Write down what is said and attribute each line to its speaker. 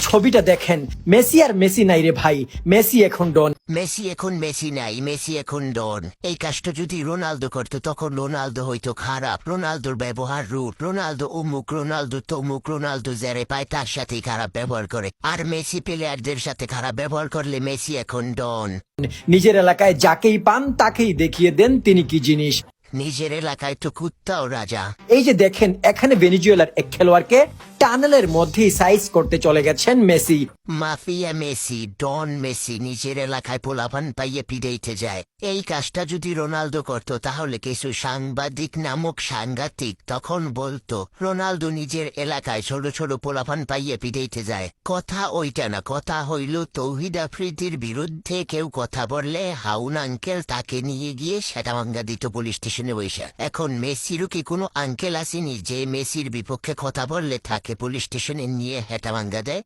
Speaker 1: ছবিটা দেখেন, মেসি আর মেসি নাই রে ভাই, মেসি এখন ডন।
Speaker 2: মেসি এখন মেসি নাই, মেসি এখন ডন। এই কাজটা যদি রোনালদো করতো তখন রোনালদো হয়তো খারাপ। রোনালদোর ব্যবহার রুট, রোনালদো অমুক, রোনালদো তমুক, রোনালদো যারে পায় তার সাথেই খারাপ ব্যবহার করে। আর মেসি প্লেয়ারদের সাথে খারাপ ব্যবহার করলে মেসি এখন ডন।
Speaker 1: নিজের এলাকায় যাকেই পান তাকেই দেখিয়ে দেন তিনি কি জিনিস।
Speaker 2: নিজের এলাকায় তো কুত্তাও রাজা।
Speaker 1: এই যে দেখেন, এখানে ভেনিজুয়েলার এক খেলোয়াড়কে টানেলের মধ্যেই সাইজ করতে চলে গেছেন মেসি।
Speaker 2: মাফিয়া মেসি, ডন মেসি নিজের এলাকায় পোলাপান পাইয়ে পিড়াইতে যায়। এই কাজটা যদি রোনালদো করতো তাহলে কিছু সাংবাদিক নামক সাংঘাতিক তখন বলতো রোনালদো নিজের এলাকায় ছোট ছোট পোলাপান পাইয়ে পিড়াইতে যায়। কথা ওইটা না, কথা হইল তৌহিদ আফ্রিদির বিরুদ্ধে কেউ কথা বললে হাউন আঙ্কেল তাকে নিয়ে গিয়ে সেটা ভাঙ্গা দিত পুলিশ স্টেশনে বসে। এখন মেসিরও কি কোনো আঙ্কেল আসেনি যে মেসির বিপক্ষে কথা বললে তাকে পুলিশ স্টেশনে নিয়ে হেটা ভাঙ্গা দেয়?